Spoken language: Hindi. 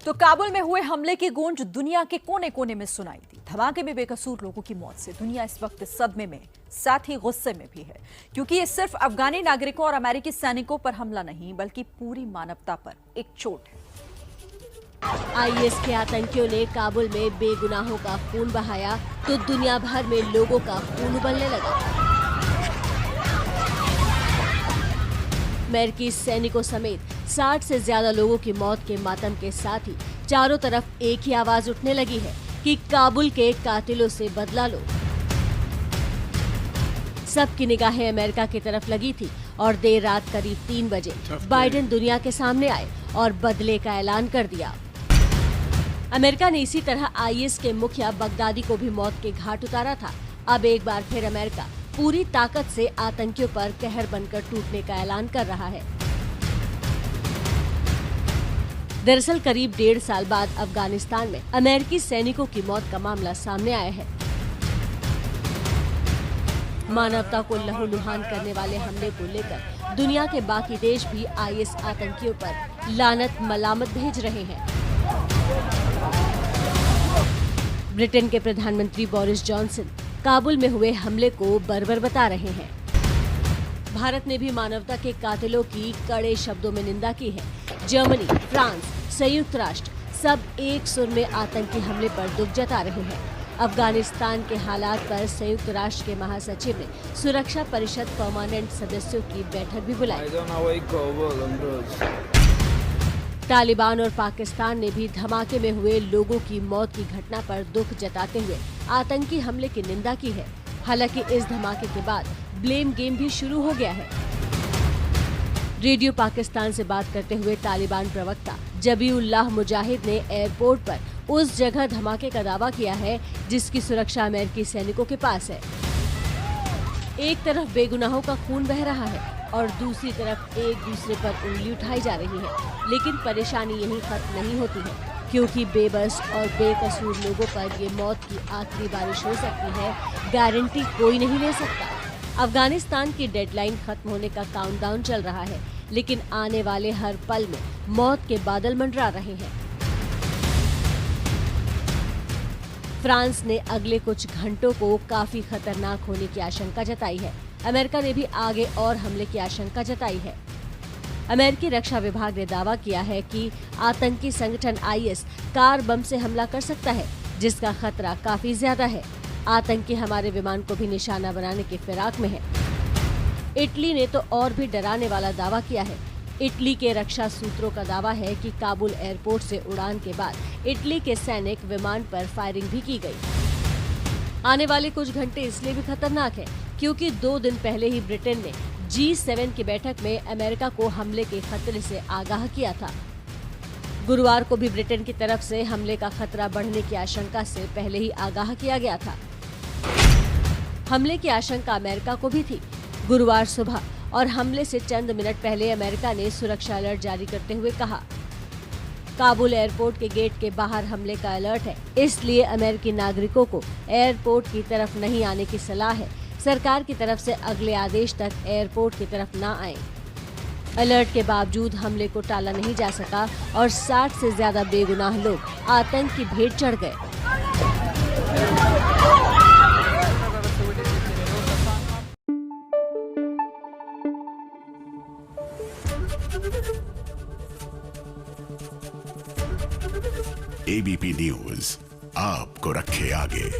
तो काबुल में हुए हमले की गूंज दुनिया के कोने कोने में सुनाई दी। धमाके में बेकसूर लोगों की मौत से दुनिया इस वक्त सदमे में, साथ ही गुस्से में भी है, क्योंकि ये सिर्फ अफगानी नागरिकों और अमेरिकी सैनिकों पर हमला नहीं, बल्कि पूरी मानवता पर एक चोट है। आईएस के आतंकियों ने काबुल में बेगुनाहों का खून बहाया तो दुनिया भर में लोगों का खून उबलने लगा। अमेरिकी सैनिकों समेत 60 से ज्यादा लोगों की मौत के मातम के साथ ही चारों तरफ एक ही आवाज उठने लगी है कि काबुल के कातिलों से बदला लो। सबकी निगाहें अमेरिका की तरफ लगी थी और देर रात करीब 3 बजे बाइडेन दुनिया के सामने आए और बदले का ऐलान कर दिया। अमेरिका ने इसी तरह आईएस के मुखिया बगदादी को भी मौत के घाट उतारा था। अब एक बार फिर अमेरिका पूरी ताकत से आतंकियों पर कहर बनकर टूटने का ऐलान कर रहा है। दरअसल करीब 1.5 साल बाद अफगानिस्तान में अमेरिकी सैनिकों की मौत का मामला सामने आया है। मानवता को लहूलुहान करने वाले हमले को लेकर दुनिया के बाकी देश भी आईएस आतंकियों पर लानत मलामत भेज रहे हैं। ब्रिटेन के प्रधानमंत्री बोरिस जॉनसन काबुल में हुए हमले को बर्बर बता रहे हैं। भारत ने भी मानवता के कातिलों की कड़े शब्दों में निंदा की है। जर्मनी, फ्रांस, संयुक्त राष्ट्र सब एक सुर में आतंकी हमले पर दुख जता रहे हैं। अफगानिस्तान के हालात पर संयुक्त राष्ट्र के महासचिव ने सुरक्षा परिषद परमानेंट सदस्यों की बैठक भी बुलाई। तालिबान और पाकिस्तान ने भी धमाके में हुए लोगों की मौत की घटना पर दुख जताते हुए आतंकी हमले की निंदा की है। हालांकि इस धमाके के बाद ब्लेम गेम भी शुरू हो गया है। रेडियो पाकिस्तान से बात करते हुए तालिबान प्रवक्ता जबीउल्लाह मुजाहिद ने एयरपोर्ट पर उस जगह धमाके का दावा किया है जिसकी सुरक्षा अमेरिकी सैनिकों के पास है। एक तरफ बेगुनाहों का खून बह रहा है और दूसरी तरफ एक दूसरे पर उंगली उठाई जा रही है, लेकिन परेशानी यहीं खत्म नहीं होती है, क्योंकि बेबस और बेकसूर लोगों पर ये मौत की आखिरी बारिश हो सकती है, गारंटी कोई नहीं ले सकता। अफगानिस्तान की डेडलाइन खत्म होने का काउंटडाउन चल रहा है, लेकिन आने वाले हर पल में मौत के बादल मंडरा रहे हैं। फ्रांस ने अगले कुछ घंटों को काफी खतरनाक होने की आशंका जताई है। अमेरिका ने भी आगे और हमले की आशंका जताई है। अमेरिकी रक्षा विभाग ने दावा किया है कि आतंकी संगठन आईएस कार बम से हमला कर सकता है, जिसका खतरा काफी ज्यादा है। आतंकी हमारे विमान को भी निशाना बनाने के फिराक में है। इटली ने तो और भी डराने वाला दावा किया है। इटली के रक्षा सूत्रों का दावा है कि काबुल एयरपोर्ट से उड़ान के बाद इटली के सैनिक विमान पर फायरिंग भी की गई। आने वाले कुछ घंटे इसलिए भी खतरनाक है क्योंकि 2 दिन पहले ही ब्रिटेन ने G7 की बैठक में अमेरिका को हमले के खतरे से आगाह किया था। गुरुवार को भी ब्रिटेन की तरफ से हमले का खतरा बढ़ने की आशंका से पहले ही आगाह किया गया था। हमले की आशंका अमेरिका को भी थी। गुरुवार सुबह और हमले से चंद मिनट पहले अमेरिका ने सुरक्षा अलर्ट जारी करते हुए कहा, काबुल एयरपोर्ट के गेट के बाहर हमले का अलर्ट है, इसलिए अमेरिकी नागरिकों को एयरपोर्ट की तरफ नहीं आने की सलाह है। सरकार की तरफ से अगले आदेश तक एयरपोर्ट की तरफ न आएं। अलर्ट के बावजूद हमले को टाला नहीं जा सका और 60 से ज्यादा बेगुनाह लोग आतंक की भेंट चढ़ गए। एबीपी न्यूज आपको रखे आगे।